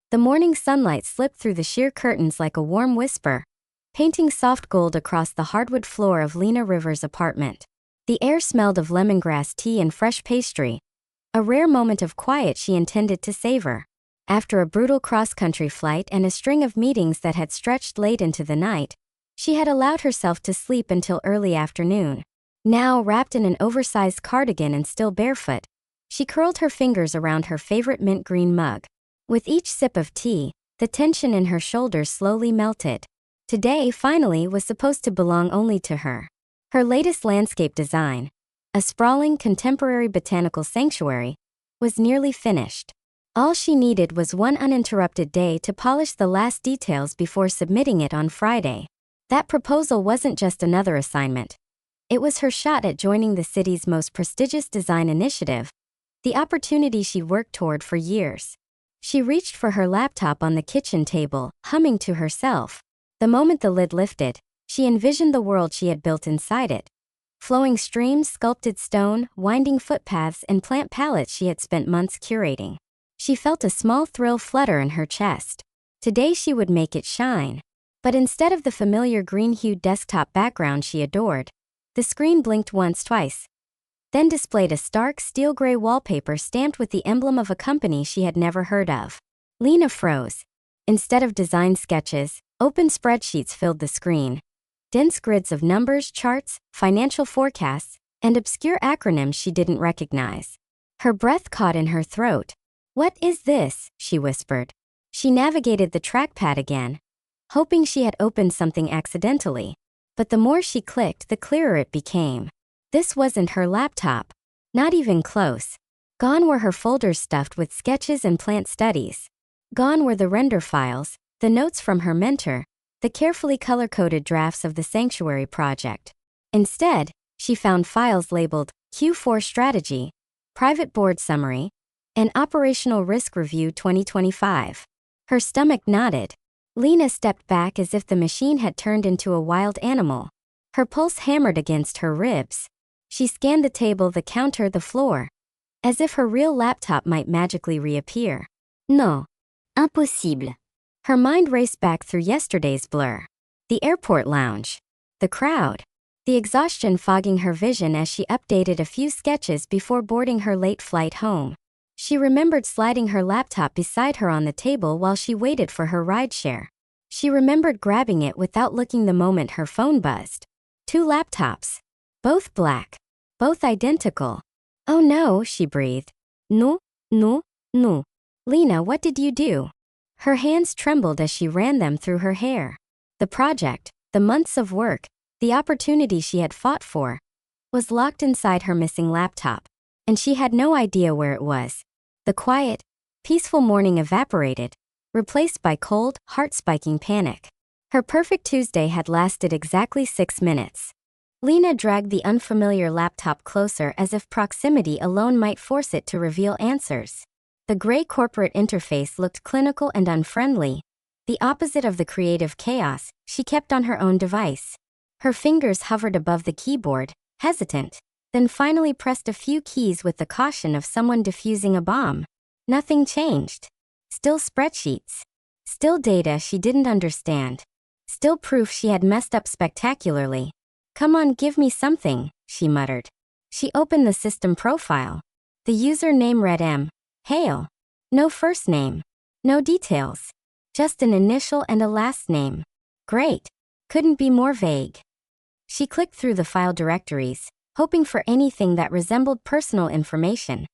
The morning sunlight slipped through the sheer curtains like a warm whisper, painting soft gold across the hardwood floor of Lena Rivers' apartment. The air smelled of lemongrass tea and fresh pastry, a rare moment of quiet she intended to savor. After a brutal cross-country flight and a string of meetings that had stretched late into the night, she had allowed herself to sleep until early afternoon. Now, wrapped in an oversized cardigan and still barefoot, she curled her fingers around her favorite mint green mug. With each sip of tea, the tension in her shoulders slowly melted. Today, finally, was supposed to belong only to her. Her latest landscape design, a sprawling contemporary botanical sanctuary, was nearly finished. All she needed was one uninterrupted day to polish the last details before submitting it on Friday. That proposal wasn't just another assignment. It was her shot at joining the city's most prestigious design initiative, the opportunity she worked toward for years. She reached for her laptop on the kitchen table, humming to herself. The moment the lid lifted, she envisioned the world she had built inside it. Flowing streams, sculpted stone, winding footpaths, and plant palettes she had spent months curating. She felt a small thrill flutter in her chest. Today she would make it shine. But instead of the familiar green-hued desktop background she adored, the screen blinked once, twice, then displayed a stark steel-gray wallpaper stamped with the emblem of a company she had never heard of. Lena froze. Instead of design sketches, open spreadsheets filled the screen. Dense grids of numbers, charts, financial forecasts, and obscure acronyms she didn't recognize. Her breath caught in her throat. "What is this?" she whispered. She navigated the trackpad again, hoping she had opened something accidentally. But the more she clicked, the clearer it became. This wasn't her laptop. Not even close. Gone were her folders stuffed with sketches and plant studies. Gone were the render files, the notes from her mentor, the carefully color-coded drafts of the sanctuary project. Instead, she found files labeled Q4 Strategy, Private Board Summary, and Operational Risk Review 2025. Her stomach knotted. Lena stepped back as if the machine had turned into a wild animal. Her pulse hammered against her ribs. She scanned the table, the counter, the floor, as if her real laptop might magically reappear. No. Impossible. Her mind raced back through yesterday's blur. The airport lounge. The crowd. The exhaustion fogging her vision as she updated a few sketches before boarding her late flight home. She remembered sliding her laptop beside her on the table while she waited for her rideshare. She remembered grabbing it without looking the moment her phone buzzed. 2 laptops. Both black. Both identical. "Oh no," she breathed. "No, no, no. Lena, what did you do?" Her hands trembled as she ran them through her hair. The project, the months of work, the opportunity she had fought for, was locked inside her missing laptop, and she had no idea where it was. The quiet, peaceful morning evaporated, replaced by cold, heart-spiking panic. Her perfect Tuesday had lasted exactly 6 minutes. Lena dragged the unfamiliar laptop closer as if proximity alone might force it to reveal answers. The gray corporate interface looked clinical and unfriendly, the opposite of the creative chaos she kept on her own device. Her fingers hovered above the keyboard, hesitant, then finally pressed a few keys with the caution of someone defusing a bomb. Nothing changed. Still spreadsheets. Still data she didn't understand. Still proof she had messed up spectacularly. "Come on, give me something," she muttered. She opened the system profile. The username read M. Hale. No first name. No details. Just an initial and a last name. Great. Couldn't be more vague. She clicked through the file directories, hoping for anything that resembled personal information.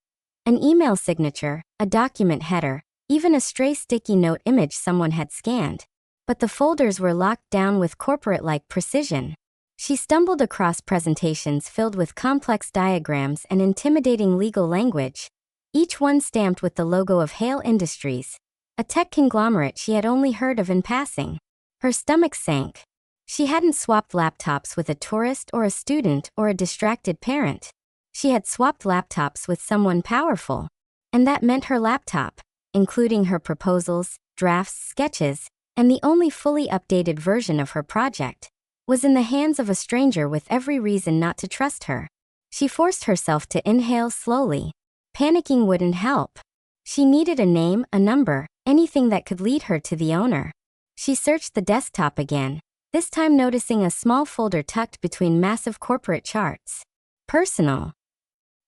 An email signature, a document header, even a stray sticky note image someone had scanned. But the folders were locked down with corporate-like precision. She stumbled across presentations filled with complex diagrams and intimidating legal language, each one stamped with the logo of Hale Industries, a tech conglomerate she had only heard of in passing. Her stomach sank. She hadn't swapped laptops with a tourist or a student or a distracted parent. She had swapped laptops with someone powerful. And that meant her laptop, including her proposals, drafts, sketches, and the only fully updated version of her project, was in the hands of a stranger with every reason not to trust her. She forced herself to inhale slowly. Panicking wouldn't help. She needed a name, a number, anything that could lead her to the owner. She searched the desktop again, this time noticing a small folder tucked between massive corporate charts. Personal.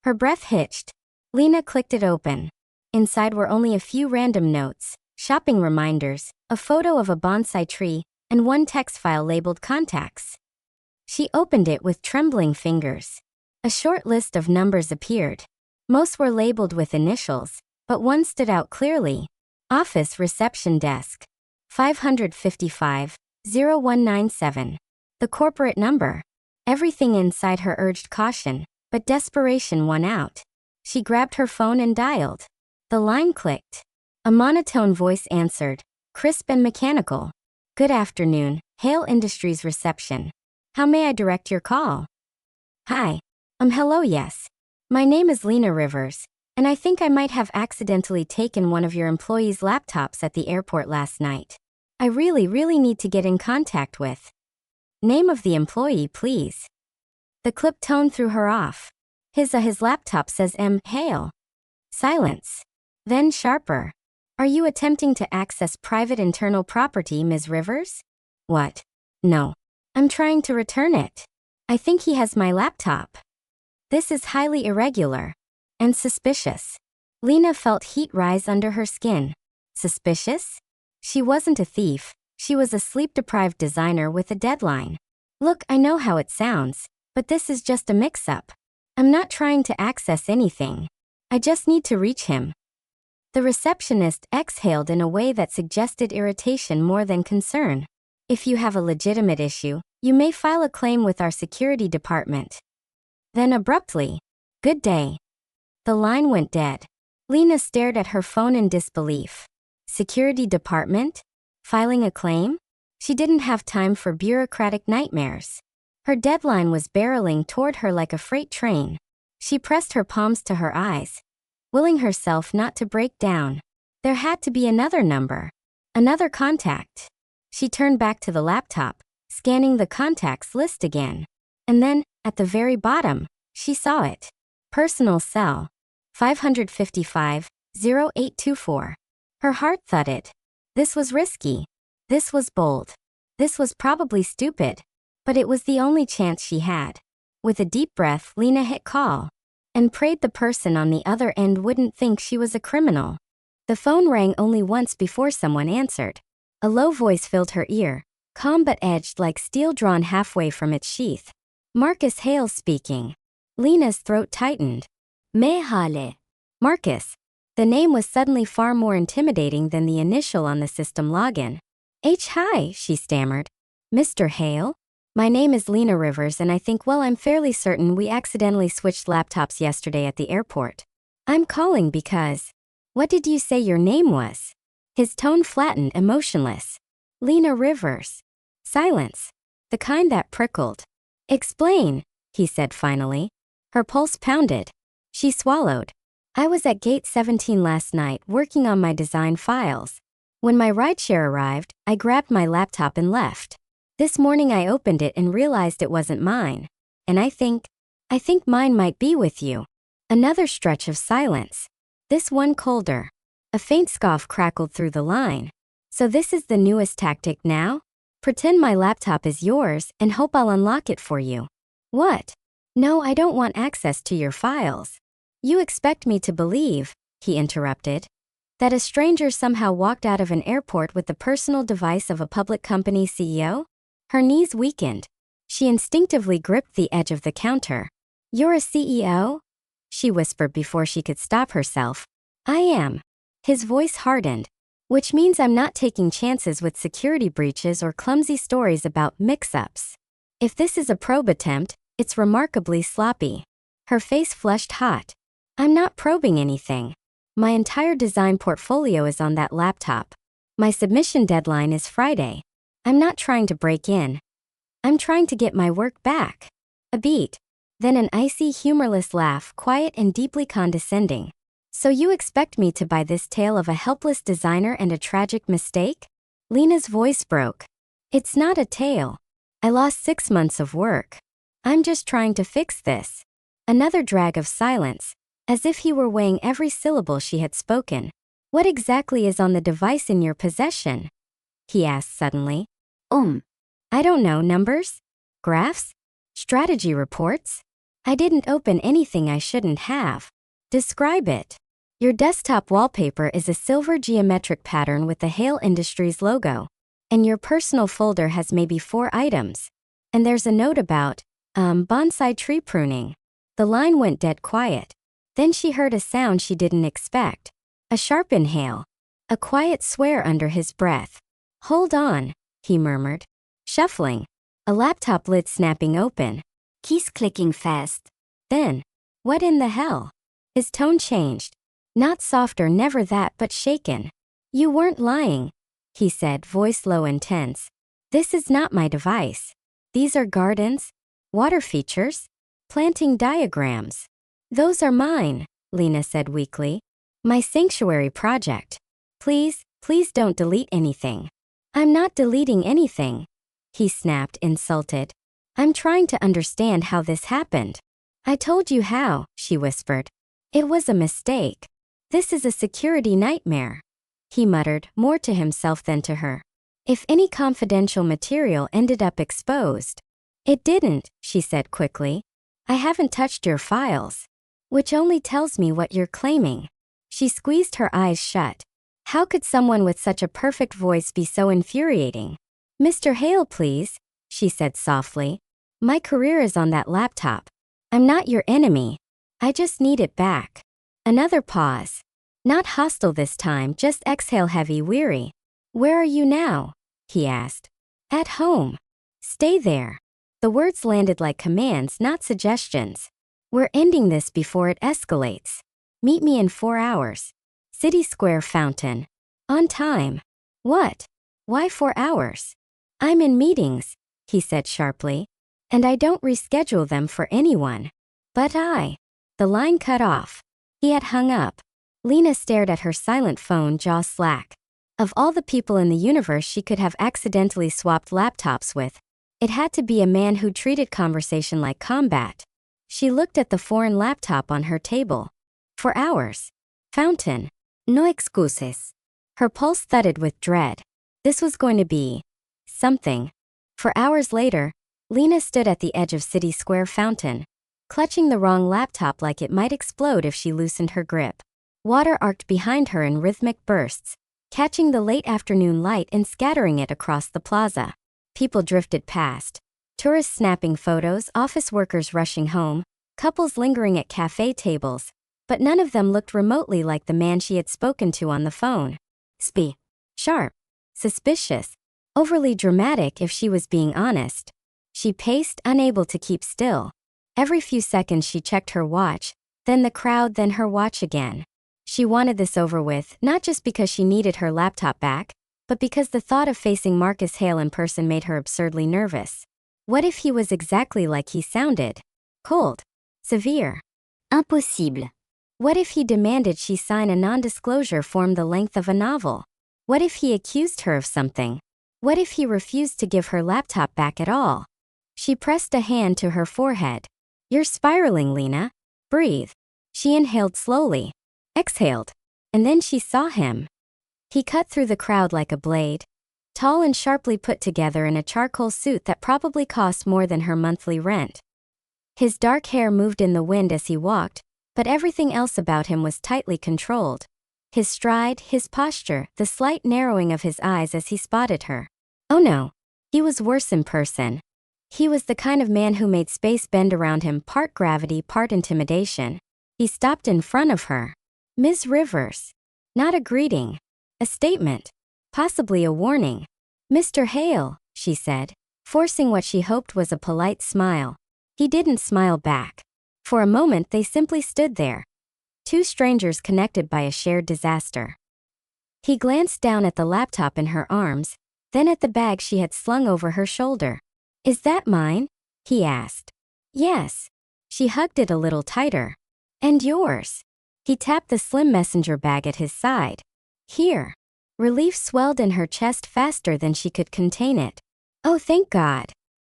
Her breath hitched. Lena clicked it open. Inside were only a few random notes, shopping reminders, a photo of a bonsai tree, and one text file labeled contacts. She opened it with trembling fingers. A short list of numbers appeared. Most were labeled with initials, but one stood out clearly. Office Reception Desk. 555-0197. The corporate number. Everything inside her urged caution, but desperation won out. She grabbed her phone and dialed. The line clicked. A monotone voice answered, crisp and mechanical. Good afternoon, Hale Industries reception. How may I direct your call? Hi. Hello, yes. My name is Lena Rivers, and I think I might have accidentally taken one of your employees' laptops at the airport last night. I really need to get in contact with. Name of the employee, please. The clip tone threw her off. His laptop says M. Hale. Silence. Then sharper. Are you attempting to access private internal property, Ms. Rivers? What? No. I'm trying to return it. I think he has my laptop. This is highly irregular. And suspicious. Lena felt heat rise under her skin. Suspicious? She wasn't a thief. She was a sleep-deprived designer with a deadline. Look, I know how it sounds, but this is just a mix-up. I'm not trying to access anything. I just need to reach him. The receptionist exhaled in a way that suggested irritation more than concern. If you have a legitimate issue, you may file a claim with our security department. Then abruptly, good day. The line went dead. Lena stared at her phone in disbelief. Security department? Filing a claim? She didn't have time for bureaucratic nightmares. Her deadline was barreling toward her like a freight train. She pressed her palms to her eyes, willing herself not to break down. There had to be another number. Another contact. She turned back to the laptop, scanning the contacts list again. And then, at the very bottom, she saw it. Personal cell. 555-0824. Her heart thudded. This was risky. This was bold. This was probably stupid. But it was the only chance she had. With a deep breath, Lena hit call. And prayed the person on the other end wouldn't think she was a criminal. The phone rang only once before someone answered. A low voice filled her ear, calm but edged like steel drawn halfway from its sheath. Marcus Hale speaking. Lena's throat tightened. Me Hale. Marcus. The name was suddenly far more intimidating than the initial on the system login. Hi, she stammered. Mr. Hale? My name is Lena Rivers and I think I'm fairly certain we accidentally switched laptops yesterday at the airport. I'm calling because... What did you say your name was? His tone flattened, emotionless. Lena Rivers. Silence. The kind that prickled. Explain, he said finally. Her pulse pounded. She swallowed. I was at Gate 17 last night working on my design files. When my rideshare arrived, I grabbed my laptop and left. This morning I opened it and realized it wasn't mine. And I think mine might be with you. Another stretch of silence. This one colder. A faint scoff crackled through the line. So this is the newest tactic now? Pretend my laptop is yours and hope I'll unlock it for you. What? No, I don't want access to your files. You expect me to believe, he interrupted, that a stranger somehow walked out of an airport with the personal device of a public company CEO? Her knees weakened. She instinctively gripped the edge of the counter. You're a CEO? She whispered before she could stop herself. I am. His voice hardened. Which means I'm not taking chances with security breaches or clumsy stories about mix-ups. If this is a probe attempt, it's remarkably sloppy. Her face flushed hot. I'm not probing anything. My entire design portfolio is on that laptop. My submission deadline is Friday. I'm not trying to break in. I'm trying to get my work back. A beat. Then an icy, humorless laugh, quiet and deeply condescending. So you expect me to buy this tale of a helpless designer and a tragic mistake? Lena's voice broke. It's not a tale. I lost 6 months of work. I'm just trying to fix this. Another drag of silence, as if he were weighing every syllable she had spoken. What exactly is on the device in your possession? He asked suddenly. I don't know, numbers? Graphs? Strategy reports? I didn't open anything I shouldn't have. Describe it. Your desktop wallpaper is a silver geometric pattern with the Hale Industries logo. And your personal folder has maybe 4 items. And there's a note about, bonsai tree pruning. The line went dead quiet. Then she heard a sound she didn't expect. A sharp inhale. A quiet swear under his breath. Hold on, he murmured. Shuffling. A laptop lid snapping open. Keys clicking fast. Then, what in the hell? His tone changed. Not soft or never that, but shaken. You weren't lying, he said, voice low and tense. This is not my device. These are gardens, water features, planting diagrams. Those are mine, Lena said weakly. My sanctuary project. Please don't delete anything. I'm not deleting anything, he snapped, insulted. I'm trying to understand how this happened. I told you how, she whispered. It was a mistake. This is a security nightmare. He muttered, more to himself than to her. If any confidential material ended up exposed. It didn't, she said quickly. I haven't touched your files. Which only tells me what you're claiming. She squeezed her eyes shut. How could someone with such a perfect voice be so infuriating? Mr. Hale, please, she said softly. My career is on that laptop. I'm not your enemy. I just need it back. Another pause. Not hostile this time, just exhale, heavy, weary. Where are you now? He asked. At home. Stay there. The words landed like commands, not suggestions. We're ending this before it escalates. Meet me in 4 hours. City Square Fountain. On time. What? Why 4 hours? I'm in meetings, he said sharply. And I don't reschedule them for anyone. But The line cut off. He had hung up. Lena stared at her silent phone, jaw slack. Of all the people in the universe she could have accidentally swapped laptops with, it had to be a man who treated conversation like combat. She looked at the foreign laptop on her table. 4 hours. Fountain. No excuses. Her pulse thudded with dread. This was going to be something. 4 hours later, Lena stood at the edge of City Square Fountain, clutching the wrong laptop like it might explode if she loosened her grip. Water arced behind her in rhythmic bursts, catching the late afternoon light and scattering it across the plaza. People drifted past. Tourists snapping photos, office workers rushing home, couples lingering at cafe tables, but none of them looked remotely like the man she had spoken to on the phone. Sharp. Suspicious. Overly dramatic if she was being honest. She paced, unable to keep still. Every few seconds she checked her watch, then the crowd, then her watch again. She wanted this over with, not just because she needed her laptop back, but because the thought of facing Marcus Hale in person made her absurdly nervous. What if he was exactly like he sounded? Cold. Severe. Impossible. What if he demanded she sign a non-disclosure form the length of a novel? What if he accused her of something? What if he refused to give her laptop back at all? She pressed a hand to her forehead. You're spiraling, Lena. Breathe. She inhaled slowly. Exhaled. And then she saw him. He cut through the crowd like a blade. Tall and sharply put together in a charcoal suit that probably cost more than her monthly rent. His dark hair moved in the wind as he walked, but everything else about him was tightly controlled. His stride, his posture, the slight narrowing of his eyes as he spotted her. Oh no. He was worse in person. He was the kind of man who made space bend around him, part gravity, part intimidation. He stopped in front of her. Ms. Rivers. Not a greeting. A statement. Possibly a warning. Mr. Hale, she said, forcing what she hoped was a polite smile. He didn't smile back. For a moment they simply stood there. Two strangers connected by a shared disaster. He glanced down at the laptop in her arms, then at the bag she had slung over her shoulder. Is that mine? He asked. Yes. She hugged it a little tighter. And yours. He tapped the slim messenger bag at his side. Here. Relief swelled in her chest faster than she could contain it. Oh, thank God.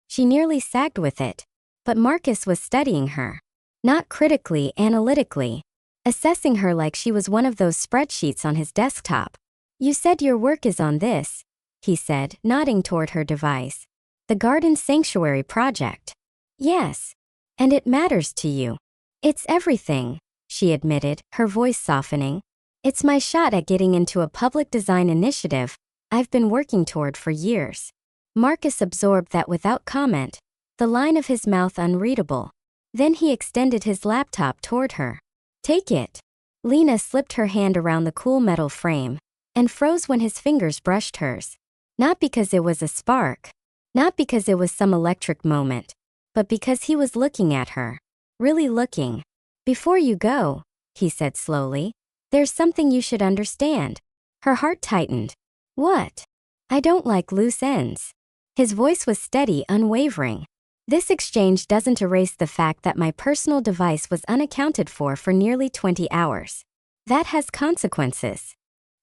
She nearly sagged with it. But Marcus was studying her. Not critically, analytically. assessing her like she was one of those spreadsheets on his desktop. You said your work is on this, he said, nodding toward her device. The Garden Sanctuary project. Yes. And it matters to you. It's everything, she admitted, her voice softening. It's my shot at getting into a public design initiative I've been working toward for years. Marcus absorbed that without comment, the line of his mouth unreadable. Then he extended his laptop toward her. Take it. Lena slipped her hand around the cool metal frame and froze when his fingers brushed hers. Not because it was a spark, not because it was some electric moment, but because he was looking at her. Really looking. Before you go, he said slowly, there's something you should understand. Her heart tightened. What? I don't like loose ends. His voice was steady, unwavering. This exchange doesn't erase the fact that my personal device was unaccounted for nearly 20 hours. That has consequences.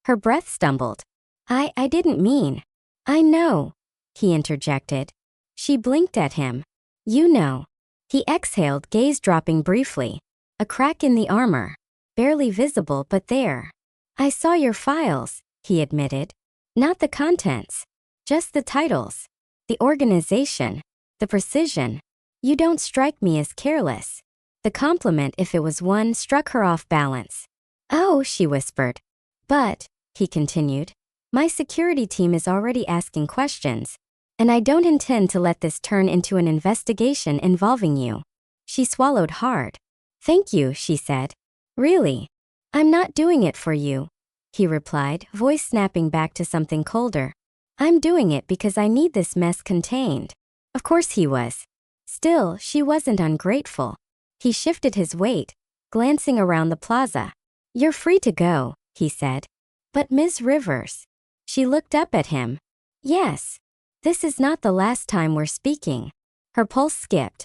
Her breath stumbled. I didn't mean. I know, he interjected. She blinked at him. You know. He exhaled, gaze dropping briefly. A crack in the armor. Barely visible, but there. I saw your files, he admitted. Not the contents. Just the titles. The organization. The precision. You don't strike me as careless. The compliment, if it was one, struck her off balance. Oh, she whispered. But, he continued, my security team is already asking questions, and I don't intend to let this turn into an investigation involving you. She swallowed hard. Thank you, she said. Really? I'm not doing it for you, he replied, voice snapping back to something colder. I'm doing it because I need this mess contained. Of course he was. Still, she wasn't ungrateful. He shifted his weight, glancing around the plaza. You're free to go, he said. But Ms. Rivers. She looked up at him. Yes. This is not the last time we're speaking. Her pulse skipped.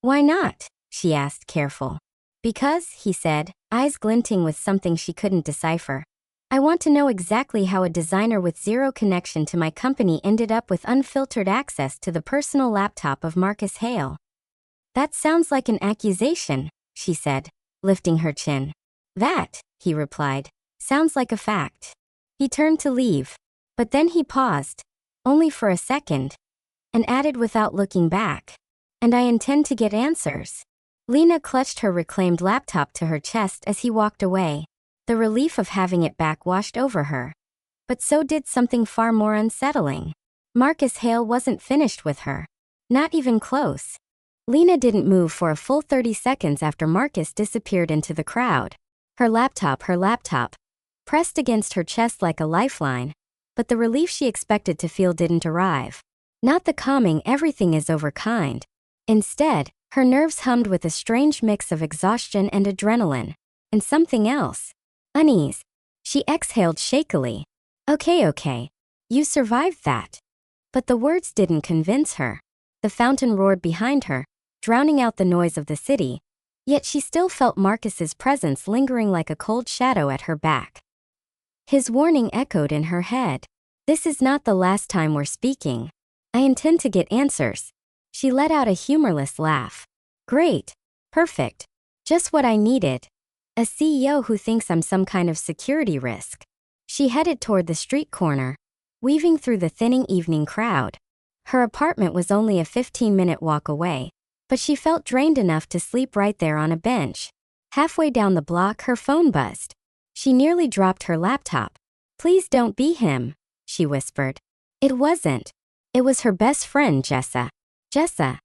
Why not? She asked, careful. Because, he said, eyes glinting with something she couldn't decipher. I want to know exactly how a designer with zero connection to my company ended up with unfiltered access to the personal laptop of Marcus Hale. That sounds like an accusation, she said, lifting her chin. That, he replied, sounds like a fact. He turned to leave, but then he paused, only for a second, and added without looking back. And I intend to get answers. Lena clutched her reclaimed laptop to her chest as he walked away. The relief of having it back washed over her. But so did something far more unsettling. Marcus Hale wasn't finished with her. Not even close. Lena didn't move for a full 30 seconds after Marcus disappeared into the crowd. Her laptop, pressed against her chest like a lifeline. But the relief she expected to feel didn't arrive. Not the calming everything is over kind. Instead, her nerves hummed with a strange mix of exhaustion and adrenaline. And something else. Unease. She exhaled shakily. Okay. You survived that. But the words didn't convince her. The fountain roared behind her, drowning out the noise of the city. Yet she still felt Marcus's presence lingering like a cold shadow at her back. His warning echoed in her head. This is not the last time we're speaking. I intend to get answers. She let out a humorless laugh. Great. Perfect. Just what I needed. A CEO who thinks I'm some kind of security risk. She headed toward the street corner, weaving through the thinning evening crowd. Her apartment was only a 15-minute walk away, but she felt drained enough to sleep right there on a bench. Halfway down the block, her phone buzzed. She nearly dropped her laptop. Please don't be him, she whispered. It wasn't. It was her best friend, Jessa. Jessa.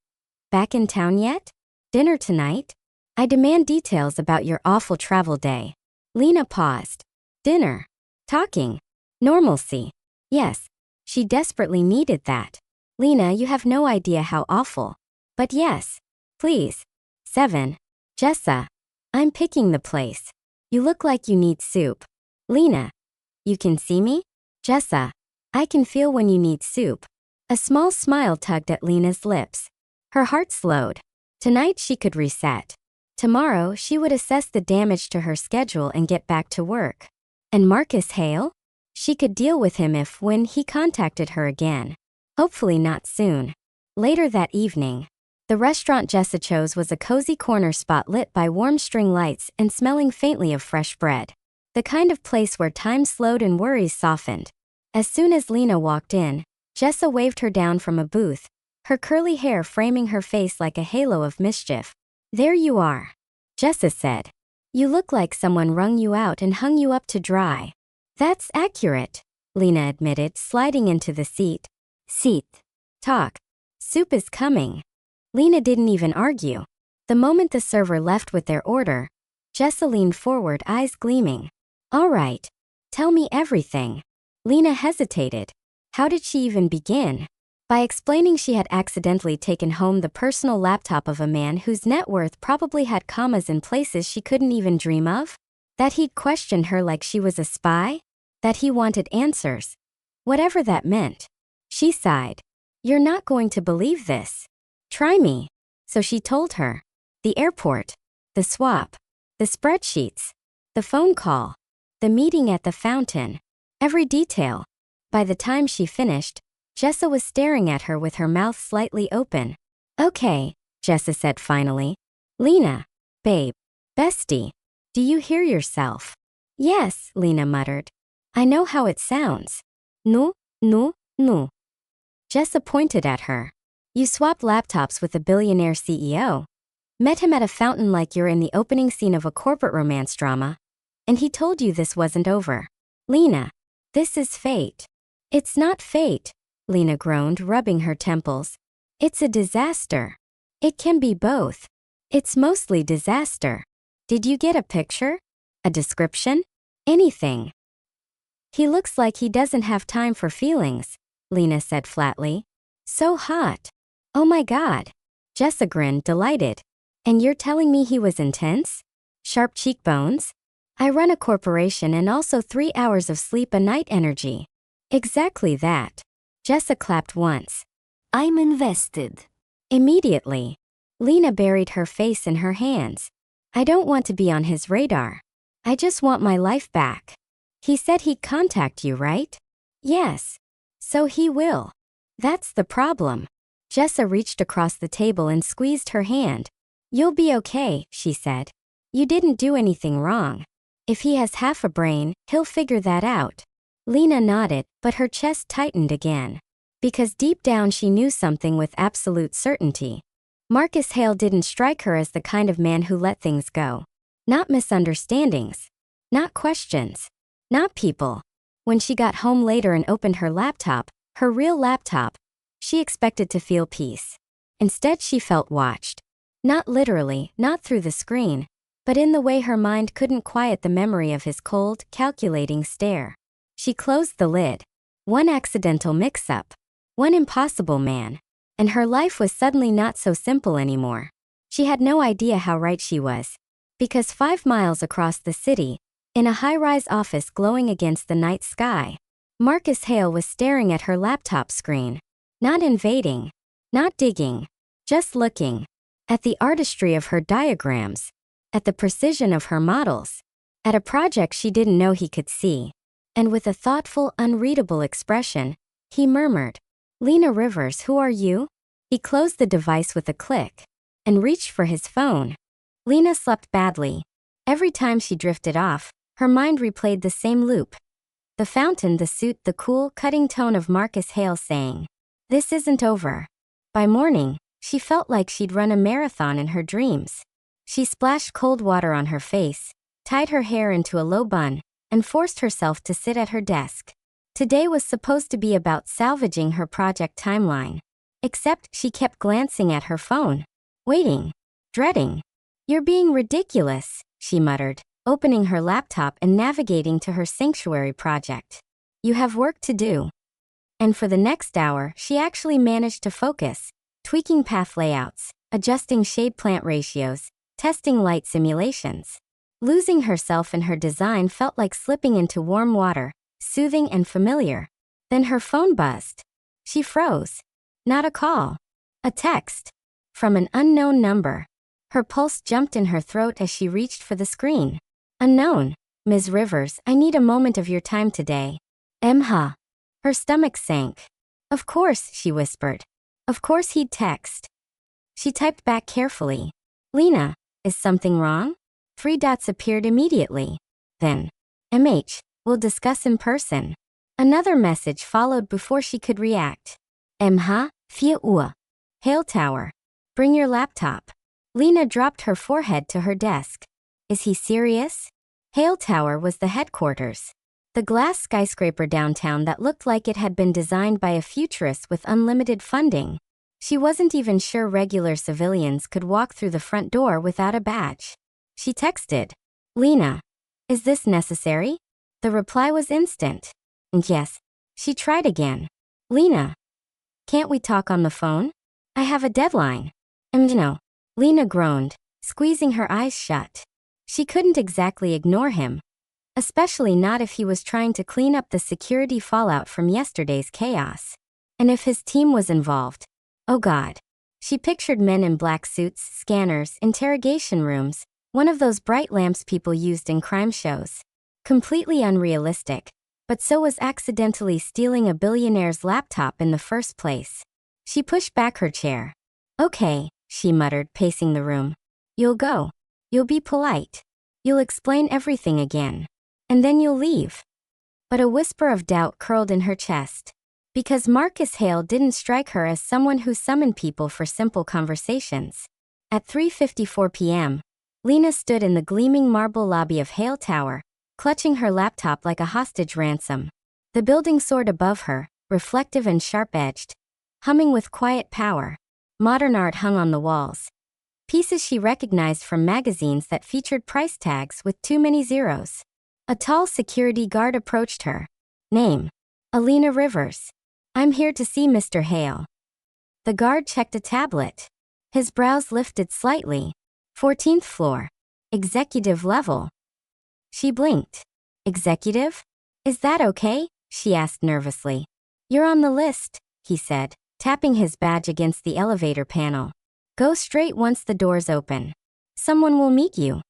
Back in town yet? Dinner tonight? I demand details about your awful travel day. Lena paused. Dinner. Talking. Normalcy. Yes. She desperately needed that. Lena, you have no idea how awful. But yes. Please. 7. Jessa. I'm picking the place. You look like you need soup. Lena. You can see me? Jessa. I can feel when you need soup. A small smile tugged at Lena's lips. Her heart slowed. Tonight she could reset. Tomorrow she would assess the damage to her schedule and get back to work. And Marcus Hale? She could deal with him when he contacted her again. Hopefully not soon. Later that evening, The restaurant Jessa chose was a cozy corner spot lit by warm string lights and smelling faintly of fresh bread. The kind of place where time slowed and worries softened. As soon as Lena walked in, Jessa waved her down from a booth, her curly hair framing her face like a halo of mischief. "There you are," Jessa said. "You look like someone wrung you out and hung you up to dry." "That's accurate," Lena admitted, sliding into the seat. "Seat. Talk. Soup is coming." Lena didn't even argue. The moment the server left with their order, Jessa leaned forward, eyes gleaming. "All right. Tell me everything." Lena hesitated. How did she even begin? By explaining she had accidentally taken home the personal laptop of a man whose net worth probably had commas in places she couldn't even dream of? That he'd questioned her like she was a spy? That he wanted answers? Whatever that meant. She sighed. "You're not going to believe this. Try me." So she told her. The airport. The swap. The spreadsheets. The phone call. The meeting at the fountain. Every detail. By the time she finished, Jessa was staring at her with her mouth slightly open. "Okay," Jessa said finally. "Lena. Babe. Bestie. Do you hear yourself?" "Yes," Lena muttered. "I know how it sounds. No, no, no." Jessa pointed at her. "You swapped laptops with a billionaire CEO. Met him at a fountain like you're in the opening scene of a corporate romance drama. And he told you this wasn't over. Lena, this is fate." "It's not fate," Lena groaned, rubbing her temples. "It's a disaster." "It can be both. It's mostly disaster. Did you get a picture? A description? Anything?" "He looks like he doesn't have time for feelings," Lena said flatly. "So hot. Oh my God." Jessa grinned, delighted. "And you're telling me he was intense? Sharp cheekbones? I run a corporation and also 3 hours of sleep a night energy." "Exactly that." Jessa clapped once. "I'm invested." Immediately. Lena buried her face in her hands. "I don't want to be on his radar. I just want my life back." "He said he'd contact you, right?" "Yes. So he will." "That's the problem." Jessa reached across the table and squeezed her hand. "You'll be okay," she said. "You didn't do anything wrong. If he has half a brain, he'll figure that out." Lena nodded, but her chest tightened again. Because deep down she knew something with absolute certainty. Marcus Hale didn't strike her as the kind of man who let things go. Not misunderstandings. Not questions. Not people. When she got home later and opened her laptop, her real laptop, she expected to feel peace. Instead she felt watched. Not literally, not through the screen, but in the way her mind couldn't quiet the memory of his cold, calculating stare. She closed the lid. One accidental mix-up. One impossible man. And her life was suddenly not so simple anymore. She had no idea how right she was. Because 5 miles across the city, in a high-rise office glowing against the night sky, Marcus Hale was staring at her laptop screen. Not invading. Not digging. Just looking. At the artistry of her diagrams. At the precision of her models. At a project she didn't know he could see. And with a thoughtful, unreadable expression, he murmured, "Lena Rivers, who are you?" He closed the device with a click and reached for his phone. Lena slept badly. Every time she drifted off, her mind replayed the same loop. The fountain, the suit, the cool, cutting tone of Marcus Hale saying, "This isn't over." By morning, she felt like she'd run a marathon in her dreams. She splashed cold water on her face, tied her hair into a low bun, and forced herself to sit at her desk. Today was supposed to be about salvaging her project timeline. Except she kept glancing at her phone. Waiting. Dreading. "You're being ridiculous," she muttered, opening her laptop and navigating to her sanctuary project. "You have work to do." And for the next hour, she actually managed to focus, tweaking path layouts, adjusting shade plant ratios, testing light simulations. Losing herself in her design felt like slipping into warm water, soothing and familiar. Then her phone buzzed. She froze. Not a call. A text. From an unknown number. Her pulse jumped in her throat as she reached for the screen. "Unknown. Ms. Rivers, I need a moment of your time today." "Emha." Her stomach sank. Of course, she whispered. Of course he'd text. She typed back carefully. Lena, is something wrong? 3 dots appeared immediately. Then, we'll discuss in person. Another message followed before she could react. 4 Uhr. Hail Tower. Bring your laptop. Lena dropped her forehead to her desk. Is he serious? Hail Tower was the headquarters. The glass skyscraper downtown that looked like it had been designed by a futurist with unlimited funding. She wasn't even sure regular civilians could walk through the front door without a badge. She texted, Lena, is this necessary? The reply was instant. Yes. She tried again. Lena, can't we talk on the phone? I have a deadline. No. Lena groaned, squeezing her eyes shut. She couldn't exactly ignore him, especially not if he was trying to clean up the security fallout from yesterday's chaos. And if his team was involved. Oh God. She pictured men in black suits, scanners, interrogation rooms, one of those bright lamps people used in crime shows. Completely unrealistic, but so was accidentally stealing a billionaire's laptop in the first place. She pushed back her chair. Okay, she muttered, pacing the room. You'll go. You'll be polite. You'll explain everything again. And then you'll leave. But a whisper of doubt curled in her chest. Because Marcus Hale didn't strike her as someone who summoned people for simple conversations. At 3:54 p.m., Lena stood in the gleaming marble lobby of Hale Tower, clutching her laptop like a hostage ransom. The building soared above her, reflective and sharp-edged, humming with quiet power. Modern art hung on the walls. Pieces she recognized from magazines that featured price tags with too many zeros. A tall security guard approached her. Name: Alina Rivers. I'm here to see Mr. Hale. The guard checked a tablet. His brows lifted slightly. 14th floor. Executive level. She blinked. Executive? Is that okay? She asked nervously. You're on the list, he said, tapping his badge against the elevator panel. Go straight once the doors open. Someone will meet you.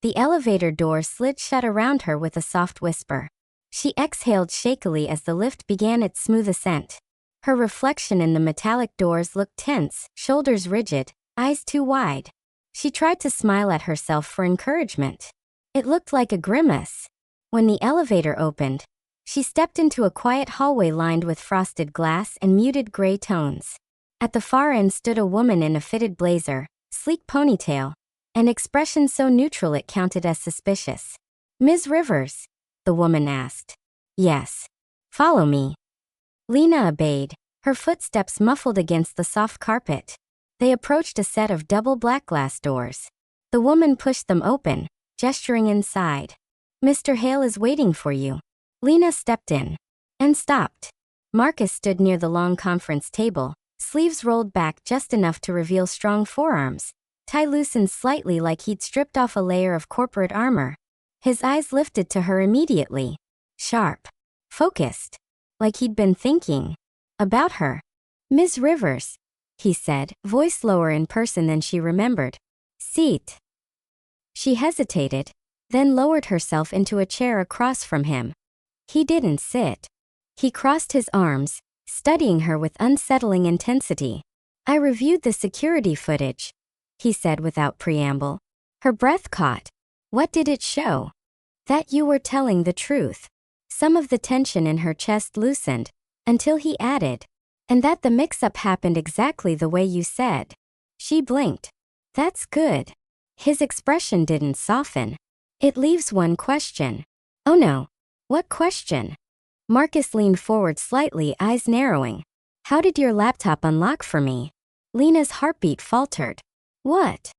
The elevator door slid shut around her with a soft whisper. She exhaled shakily as the lift began its smooth ascent. Her reflection in the metallic doors looked tense, shoulders rigid, eyes too wide. She tried to smile at herself for encouragement. It looked like a grimace. When the elevator opened, she stepped into a quiet hallway lined with frosted glass and muted gray tones. At the far end stood a woman in a fitted blazer, sleek ponytail, an expression so neutral it counted as suspicious. Ms. Rivers? The woman asked. Yes. Follow me. Lena obeyed, her footsteps muffled against the soft carpet. They approached a set of double black glass doors. The woman pushed them open, gesturing inside. Mr. Hale is waiting for you. Lena stepped in. And stopped. Marcus stood near the long conference table, sleeves rolled back just enough to reveal strong forearms, tie loosened slightly like he'd stripped off a layer of corporate armor. His eyes lifted to her immediately. Sharp. Focused. Like he'd been thinking. About her. Ms. Rivers, he said, voice lower in person than she remembered. Seat. She hesitated, then lowered herself into a chair across from him. He didn't sit. He crossed his arms, studying her with unsettling intensity. I reviewed the security footage, he said without preamble. Her breath caught. What did it show? That you were telling the truth. Some of the tension in her chest loosened, until he added, and that the mix-up happened exactly the way you said. She blinked. That's good. His expression didn't soften. It leaves one question. Oh no. What question? Marcus leaned forward slightly, eyes narrowing. How did your laptop unlock for me? Lena's heartbeat faltered. What?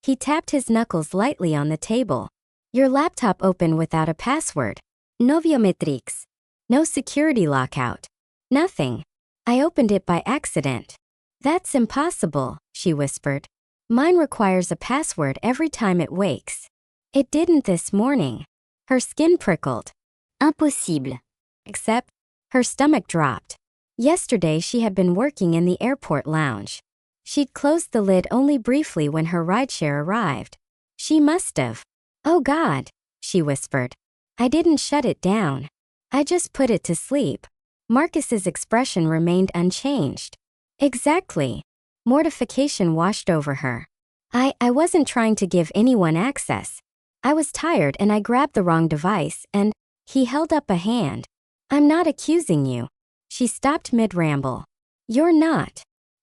He tapped his knuckles lightly on the table. Your laptop opened without a password. No biometrics. No security lockout. Nothing. I opened it by accident. That's impossible, she whispered. Mine requires a password every time it wakes. It didn't this morning. Her skin prickled. Impossible. Except, her stomach dropped. Yesterday she had been working in the airport lounge. She'd closed the lid only briefly when her rideshare arrived. She must have. Oh God, she whispered. I didn't shut it down. I just put it to sleep. Marcus's expression remained unchanged. Exactly. Mortification washed over her. I wasn't trying to give anyone access. I was tired and I grabbed the wrong device and he held up a hand. I'm not accusing you. She stopped mid-ramble. You're not.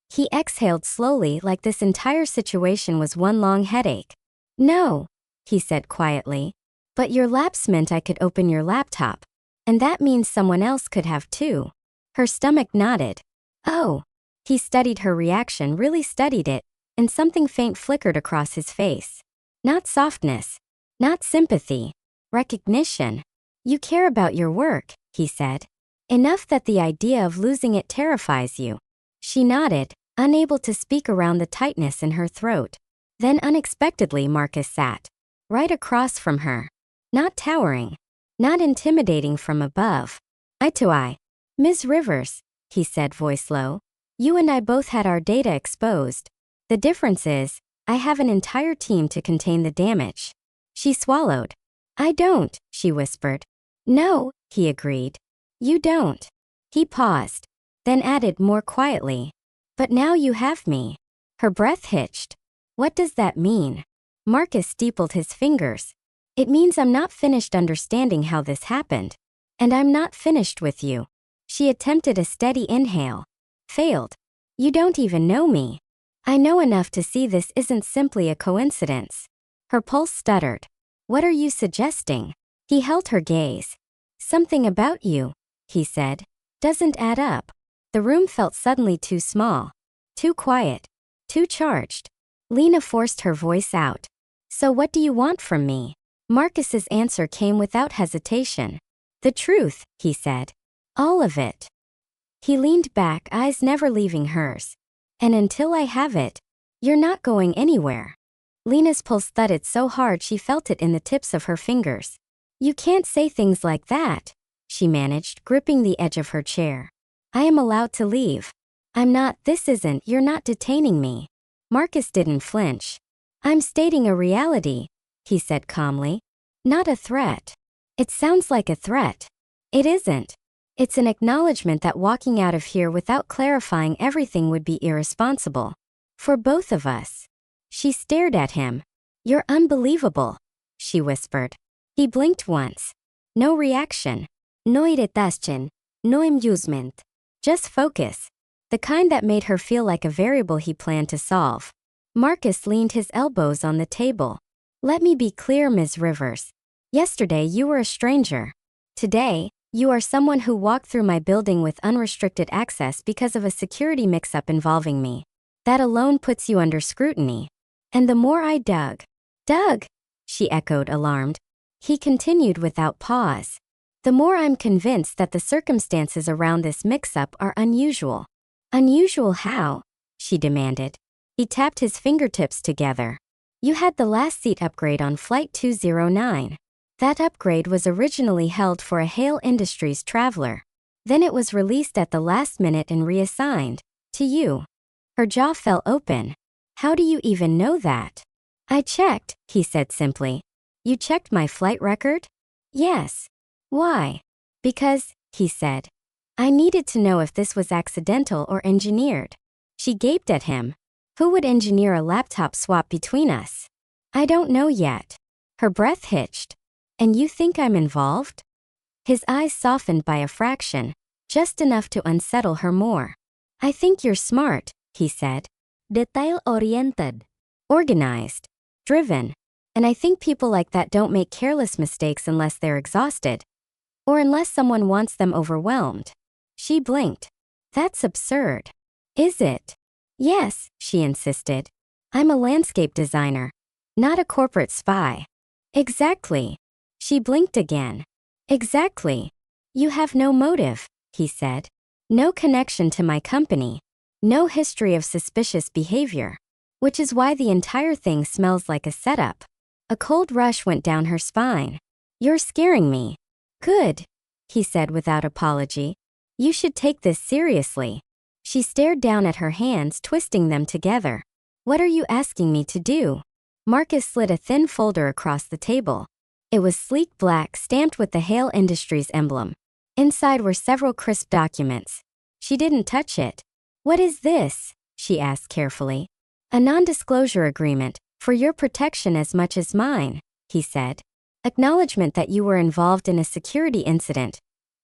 He exhaled slowly like this entire situation was one long headache. No, he said quietly. But your lapse meant I could open your laptop. And that means someone else could have too. Her stomach nodded. Oh. He studied her reaction, really studied it, and something faint flickered across his face. Not softness. Not sympathy. Recognition. You care about your work, he said. Enough that the idea of losing it terrifies you. She nodded, unable to speak around the tightness in her throat. Then unexpectedly Marcus sat right across from her. Not towering. Not intimidating from above. Eye to eye. Ms. Rivers, he said, voice low. You and I both had our data exposed. The difference is, I have an entire team to contain the damage. She swallowed. I don't, she whispered. No, he agreed. You don't. He paused, then added more quietly. But now you have me. Her breath hitched. What does that mean? Marcus steepled his fingers. It means I'm not finished understanding how this happened. And I'm not finished with you. She attempted a steady inhale. Failed. You don't even know me. I know enough to see this isn't simply a coincidence. Her pulse stuttered. What are you suggesting? He held her gaze. Something about you, he said, doesn't add up. The room felt suddenly too small, too quiet, too charged. Lena forced her voice out. So what do you want from me? Marcus's answer came without hesitation. The truth, he said. All of it. He leaned back, eyes never leaving hers. And until I have it, you're not going anywhere. Lena's pulse thudded so hard she felt it in the tips of her fingers. You can't say things like that, she managed, gripping the edge of her chair. I am allowed to leave. I'm not, you're not detaining me. Marcus didn't flinch. I'm stating a reality, he said calmly. Not a threat. It sounds like a threat. It isn't. It's an acknowledgement that walking out of here without clarifying everything would be irresponsible. For both of us. She stared at him. You're unbelievable, she whispered. He blinked once. No reaction. No irritation. No amusement. Just focus. The kind that made her feel like a variable he planned to solve. Marcus leaned his elbows on the table. Let me be clear, Ms. Rivers. Yesterday you were a stranger. Today, you are someone who walked through my building with unrestricted access because of a security mix-up involving me. That alone puts you under scrutiny. And the more I dug, she echoed, alarmed. He continued without pause. The more I'm convinced that the circumstances around this mix-up are unusual. Unusual how? She demanded. He tapped his fingertips together. You had the last seat upgrade on Flight 209. That upgrade was originally held for a Hale Industries traveler. Then it was released at the last minute and reassigned to you. Her jaw fell open. How do you even know that? I checked, he said simply. You checked my flight record? Yes. Why? Because, he said. I needed to know if this was accidental or engineered. She gaped at him. Who would engineer a laptop swap between us? I don't know yet. Her breath hitched. And you think I'm involved? His eyes softened by a fraction, just enough to unsettle her more. I think you're smart, he said. Detail-oriented. Organized. Driven. And I think people like that don't make careless mistakes unless they're exhausted. Or unless someone wants them overwhelmed. She blinked. That's absurd. Is it? Yes, she insisted. I'm a landscape designer. Not a corporate spy. Exactly. She blinked again. Exactly. You have no motive, he said. No connection to my company. No history of suspicious behavior. Which is why the entire thing smells like a setup. A cold rush went down her spine. You're scaring me. Good, he said without apology. You should take this seriously. She stared down at her hands, twisting them together. What are you asking me to do? Marcus slid a thin folder across the table. It was sleek black, stamped with the Hale Industries emblem. Inside were several crisp documents. She didn't touch it. What is this? she asked carefully. A non-disclosure agreement, for your protection as much as mine, he said. Acknowledgement that you were involved in a security incident,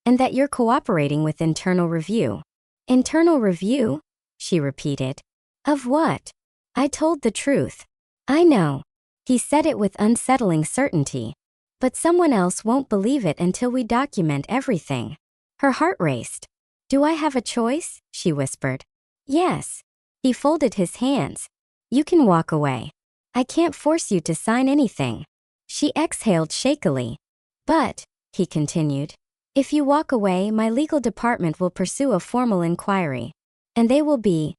and that you're cooperating with internal review. Internal review? She repeated. Of what? I told the truth. I know. He said it with unsettling certainty. But someone else won't believe it until we document everything. Her heart raced. Do I have a choice? She whispered. Yes. He folded his hands. You can walk away. I can't force you to sign anything. She exhaled shakily. But, he continued, if you walk away, my legal department will pursue a formal inquiry. And they will be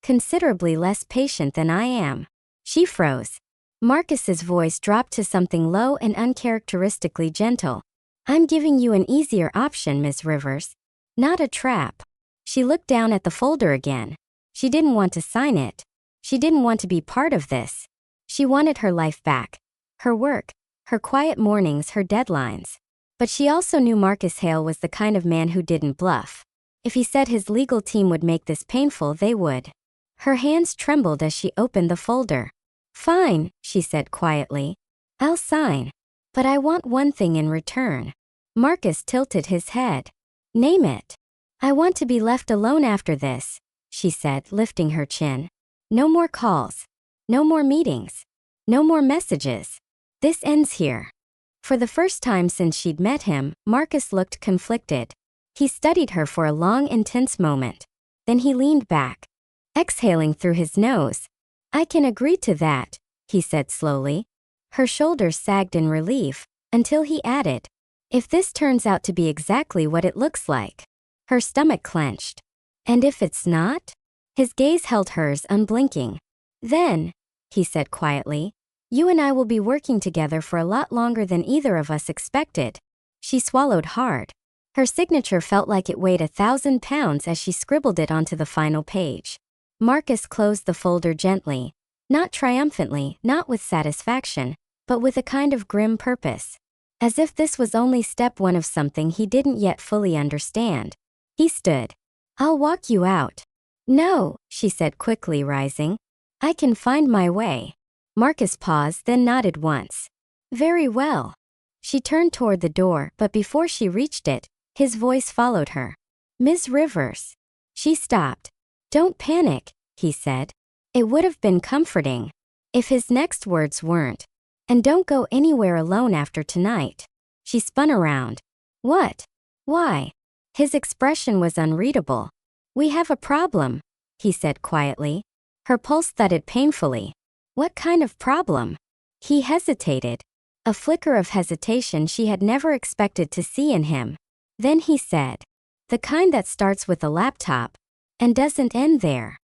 considerably less patient than I am. She froze. Marcus's voice dropped to something low and uncharacteristically gentle. I'm giving you an easier option, Miss Rivers. Not a trap. She looked down at the folder again. She didn't want to sign it. She didn't want to be part of this. She wanted her life back. Her work, her quiet mornings, her deadlines. But she also knew Marcus Hale was the kind of man who didn't bluff. If he said his legal team would make this painful, they would. Her hands trembled as she opened the folder. Fine, she said quietly. I'll sign. But I want one thing in return. Marcus tilted his head. Name it. I want to be left alone after this, she said, lifting her chin. No more calls. No more meetings. No more messages. This ends here. For the first time since she'd met him, Marcus looked conflicted. He studied her for a long, intense moment. Then he leaned back, exhaling through his nose. I can agree to that, he said slowly. Her shoulders sagged in relief, until he added, if this turns out to be exactly what it looks like. Her stomach clenched. And if it's not? His gaze held hers unblinking. Then, he said quietly, you and I will be working together for a lot longer than either of us expected. She swallowed hard. Her signature felt like it weighed 1,000 pounds as she scribbled it onto the final page. Marcus closed the folder gently, not triumphantly, not with satisfaction, but with a kind of grim purpose. As if this was only step one of something he didn't yet fully understand. He stood. I'll walk you out. No, she said quickly, rising. I can find my way. Marcus paused, then nodded once. Very well. She turned toward the door, but before she reached it, his voice followed her. Ms. Rivers. She stopped. Don't panic, he said. It would have been comforting if his next words weren't. And don't go anywhere alone after tonight. She spun around. What? Why? His expression was unreadable. We have a problem, he said quietly. Her pulse thudded painfully. What kind of problem? He hesitated. A flicker of hesitation she had never expected to see in him. Then he said, the kind that starts with a laptop and doesn't end there.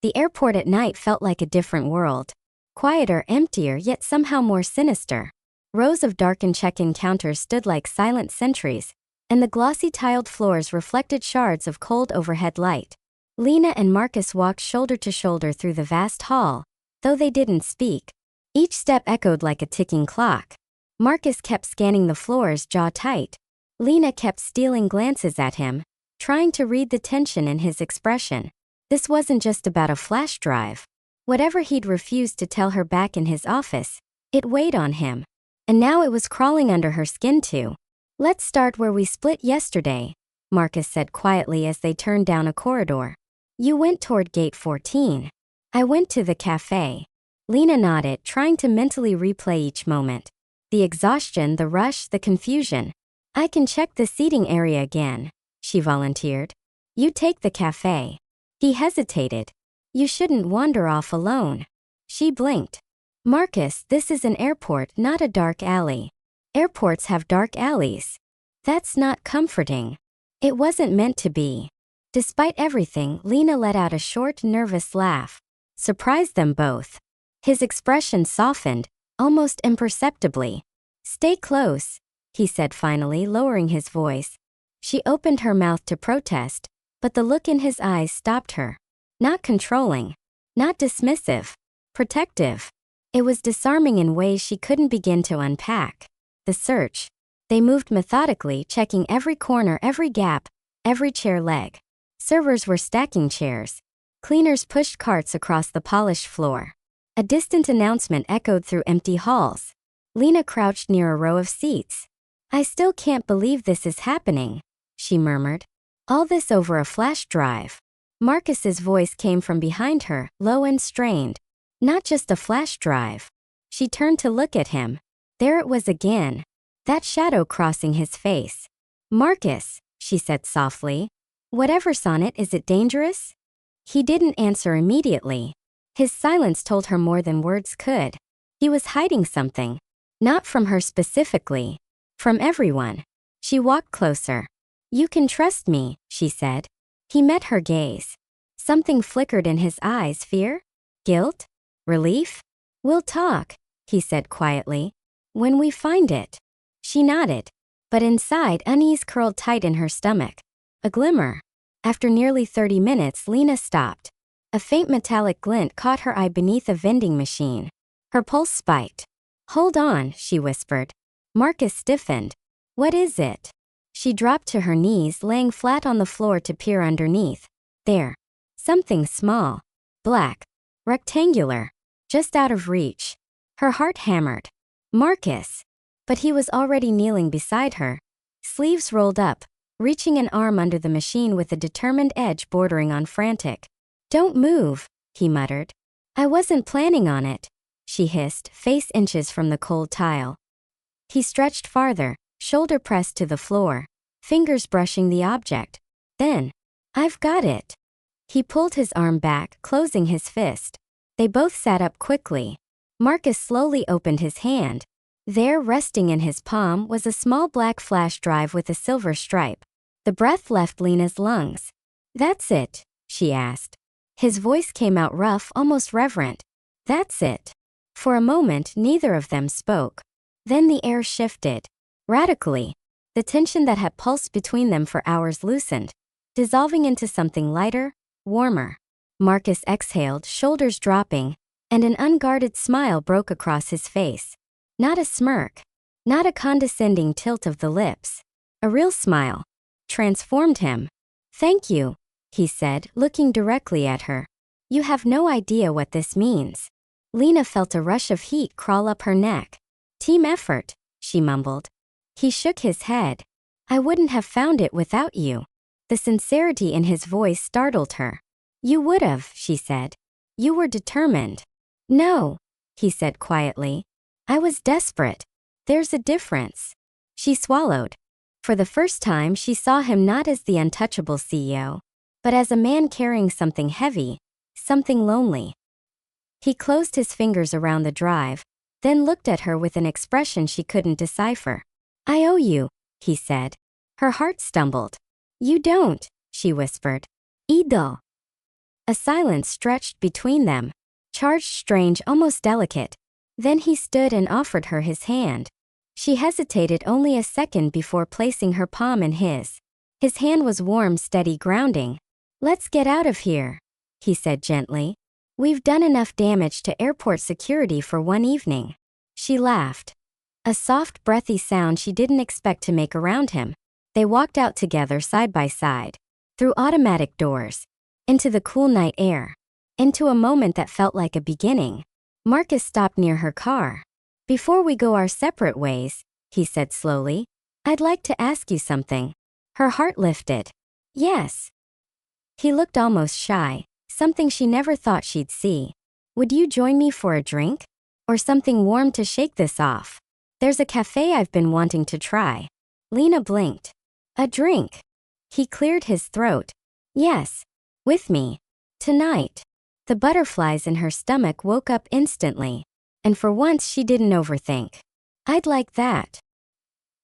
The airport at night felt like a different world. Quieter, emptier, yet somehow more sinister. Rows of darkened check-in counters stood like silent sentries, and the glossy tiled floors reflected shards of cold overhead light. Lena and Marcus walked shoulder to shoulder through the vast hall, though they didn't speak. Each step echoed like a ticking clock. Marcus kept scanning the floors, jaw tight. Lena kept stealing glances at him, trying to read the tension in his expression. This wasn't just about a flash drive. Whatever he'd refused to tell her back in his office, it weighed on him. And now it was crawling under her skin too. Let's start where we split yesterday, Marcus said quietly as they turned down a corridor. You went toward gate 14. I went to the cafe. Lena nodded, trying to mentally replay each moment. The exhaustion, the rush, the confusion. I can check the seating area again, she volunteered. You take the cafe. He hesitated. You shouldn't wander off alone. She blinked. Marcus, this is an airport, not a dark alley. Airports have dark alleys. That's not comforting. It wasn't meant to be. Despite everything, Lena let out a short, nervous laugh. Surprised them both. His expression softened, almost imperceptibly. Stay close, he said finally, lowering his voice. She opened her mouth to protest, but the look in his eyes stopped her. Not controlling. Not dismissive. Protective. It was disarming in ways she couldn't begin to unpack. The search. They moved methodically, checking every corner, every gap, every chair leg. Servers were stacking chairs. Cleaners pushed carts across the polished floor. A distant announcement echoed through empty halls. Lena crouched near a row of seats. "I still can't believe this is happening," she murmured. "All this over a flash drive." Marcus's voice came from behind her, low and strained. "Not just a flash drive." She turned to look at him. There it was again. That shadow crossing his face. "Marcus," she said softly. "Whatever's on it, is it dangerous?" He didn't answer immediately. His silence told her more than words could. He was hiding something. Not from her specifically. From everyone. She walked closer. "You can trust me," she said. He met her gaze. Something flickered in his eyes. Fear? Guilt? Relief? "We'll talk," he said quietly. "When we find it." She nodded. But inside, unease curled tight in her stomach. A glimmer. After nearly 30 minutes, Lena stopped. A faint metallic glint caught her eye beneath a vending machine. Her pulse spiked. "Hold on," she whispered. Marcus stiffened. "What is it?" She dropped to her knees, laying flat on the floor to peer underneath. There. Something small. Black. Rectangular. Just out of reach. Her heart hammered. Marcus. But he was already kneeling beside her. Sleeves rolled up, reaching an arm under the machine with a determined edge bordering on frantic. "Don't move," he muttered. "I wasn't planning on it," she hissed, face inches from the cold tile. He stretched farther, shoulder pressed to the floor, fingers brushing the object. Then, "I've got it." He pulled his arm back, closing his fist. They both sat up quickly. Marcus slowly opened his hand. There, resting in his palm, was a small black flash drive with a silver stripe. The breath left Lena's lungs. "That's it?" she asked. His voice came out rough, almost reverent. "That's it." For a moment, neither of them spoke. Then the air shifted. Radically. The tension that had pulsed between them for hours loosened, dissolving into something lighter, warmer. Marcus exhaled, shoulders dropping, and an unguarded smile broke across his face. Not a smirk. Not a condescending tilt of the lips. A real smile. Transformed him. "Thank you," he said, looking directly at her. "You have no idea what this means." Lena felt a rush of heat crawl up her neck. "Team effort," she mumbled. He shook his head. "I wouldn't have found it without you." The sincerity in his voice startled her. "You would've," she said. "You were determined." "No," he said quietly. "I was desperate. There's a difference." She swallowed. For the first time, she saw him not as the untouchable CEO, but as a man carrying something heavy, something lonely. He closed his fingers around the drive, then looked at her with an expression she couldn't decipher. "I owe you," he said. Her heart stumbled. "You don't," she whispered. "Ido." A silence stretched between them, charged, strange, almost delicate. Then he stood and offered her his hand. She hesitated only a second before placing her palm in his. His hand was warm, steady, grounding. "Let's get out of here," he said gently. "We've done enough damage to airport security for one evening." She laughed. A soft, breathy sound she didn't expect to make around him. They walked out together side by side. Through automatic doors. Into the cool night air. Into a moment that felt like a beginning. Marcus stopped near her car. "Before we go our separate ways," he said slowly, "I'd like to ask you something." Her heart lifted. "Yes." He looked almost shy, something she never thought she'd see. "Would you join me for a drink? Or something warm to shake this off? There's a cafe I've been wanting to try." Lena blinked. "A drink?" He cleared his throat. "Yes. With me. Tonight." The butterflies in her stomach woke up instantly. And for once she didn't overthink. "I'd like that."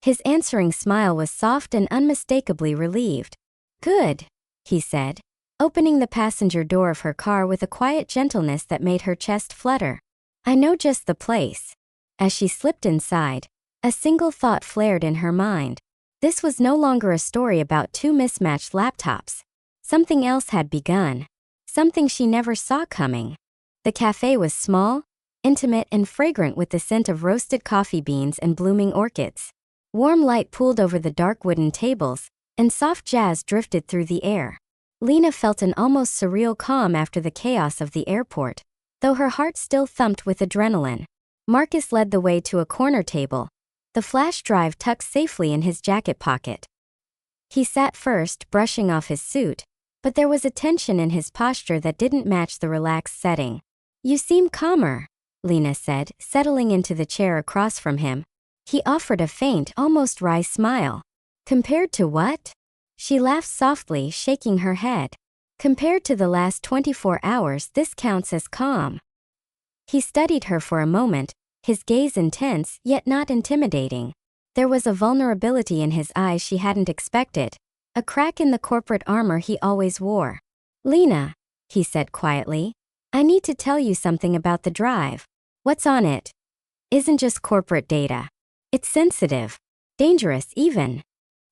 His answering smile was soft and unmistakably relieved. "Good," he said, opening the passenger door of her car with a quiet gentleness that made her chest flutter. "I know just the place." As she slipped inside, a single thought flared in her mind. This was no longer a story about two mismatched laptops. Something else had begun. Something she never saw coming. The cafe was small, intimate, and fragrant with the scent of roasted coffee beans and blooming orchids. Warm light pooled over the dark wooden tables, and soft jazz drifted through the air. Lena felt an almost surreal calm after the chaos of the airport, though her heart still thumped with adrenaline. Marcus led the way to a corner table, the flash drive tucked safely in his jacket pocket. He sat first, brushing off his suit, but there was a tension in his posture that didn't match the relaxed setting. "You seem calmer," Lena said, settling into the chair across from him. He offered a faint, almost wry smile. "Compared to what?" She laughed softly, shaking her head. "Compared to the last 24 hours, this counts as calm." He studied her for a moment, his gaze intense, yet not intimidating. There was a vulnerability in his eyes she hadn't expected, a crack in the corporate armor he always wore. "Lena," he said quietly, "I need to tell you something about the drive. What's on it isn't just corporate data. It's sensitive. Dangerous, even."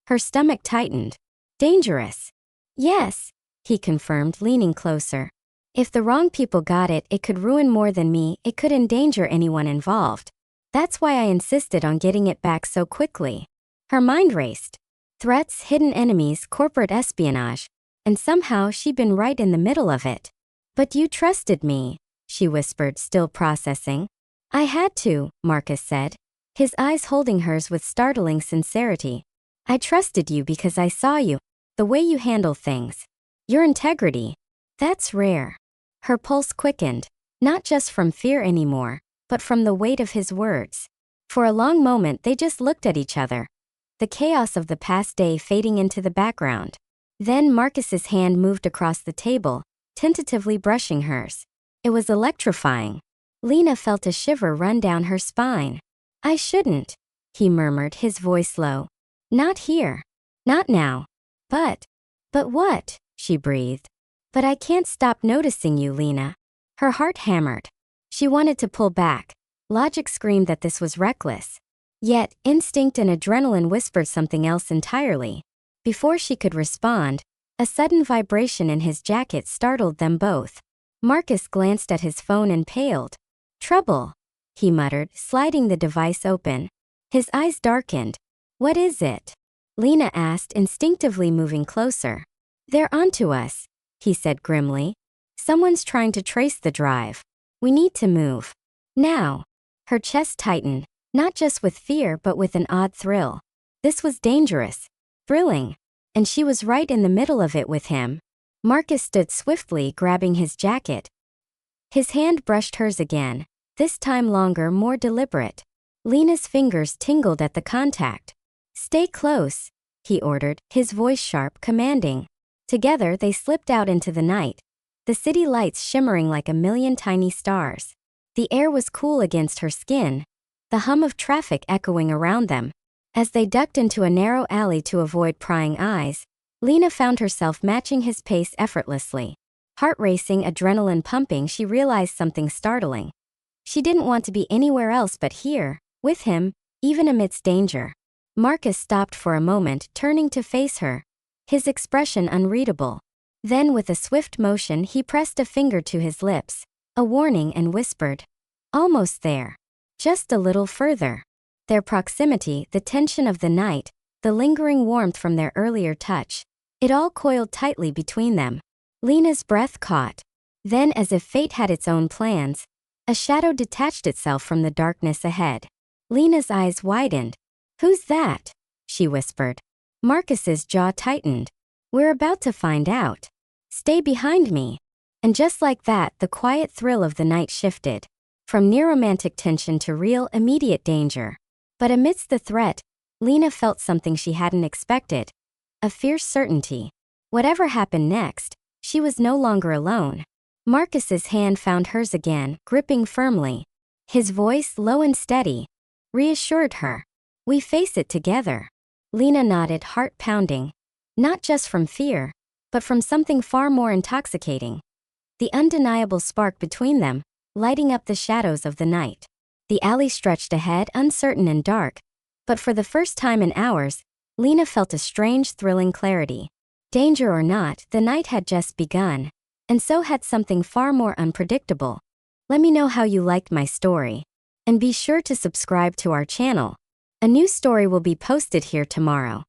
Her stomach tightened. "Dangerous?" "Yes," he confirmed, leaning closer. "If the wrong people got it, it could ruin more than me, it could endanger anyone involved. That's why I insisted on getting it back so quickly." Her mind raced. Threats, hidden enemies, corporate espionage. And somehow she'd been right in the middle of it. "But you trusted me," she whispered, still processing. "I had to," Marcus said, his eyes holding hers with startling sincerity. "I trusted you because I saw you, the way you handle things. Your integrity. That's rare." Her pulse quickened, not just from fear anymore, but from the weight of his words. For a long moment they just looked at each other, the chaos of the past day fading into the background. Then Marcus's hand moved across the table, tentatively brushing hers. It was electrifying. Lena felt a shiver run down her spine. "I shouldn't," he murmured, his voice low. "Not here. Not now." But what?" she breathed. "But I can't stop noticing you, Lena." Her heart hammered. She wanted to pull back. Logic screamed that this was reckless. Yet, instinct and adrenaline whispered something else entirely. Before she could respond, a sudden vibration in his jacket startled them both. Marcus glanced at his phone and paled. "Trouble," he muttered, sliding the device open. His eyes darkened. "What is it?" Lena asked, instinctively moving closer. "They're onto us," he said grimly. "Someone's trying to trace the drive. We need to move. Now." Her chest tightened, not just with fear but with an odd thrill. This was dangerous, thrilling, and she was right in the middle of it with him. Marcus stood swiftly, grabbing his jacket. His hand brushed hers again, this time longer, more deliberate. Lena's fingers tingled at the contact. "Stay close," he ordered, his voice sharp, commanding. Together they slipped out into the night, the city lights shimmering like a million tiny stars. The air was cool against her skin, the hum of traffic echoing around them. As they ducked into a narrow alley to avoid prying eyes, Lena found herself matching his pace effortlessly. Heart racing, adrenaline pumping, she realized something startling. She didn't want to be anywhere else but here, with him, even amidst danger. Marcus stopped for a moment, turning to face her, his expression unreadable. Then with a swift motion he pressed a finger to his lips, a warning, and whispered, "Almost there. Just a little further." Their proximity, the tension of the night, the lingering warmth from their earlier touch, it all coiled tightly between them. Lena's breath caught. Then, as if fate had its own plans, a shadow detached itself from the darkness ahead. Lena's eyes widened. "Who's that?" she whispered. Marcus's jaw tightened. "We're about to find out. Stay behind me." And just like that, the quiet thrill of the night shifted, from near romantic tension to real, immediate danger. But amidst the threat, Lena felt something she hadn't expected, a fierce certainty. Whatever happened next, she was no longer alone. Marcus's hand found hers again, gripping firmly. His voice, low and steady, reassured her. "We face it together." Lena nodded, heart pounding. Not just from fear, but from something far more intoxicating. The undeniable spark between them, lighting up the shadows of the night. The alley stretched ahead, uncertain and dark, but for the first time in hours, Lena felt a strange, thrilling clarity. Danger or not, the night had just begun, and so had something far more unpredictable. Let me know how you liked my story, and be sure to subscribe to our channel. A new story will be posted here tomorrow.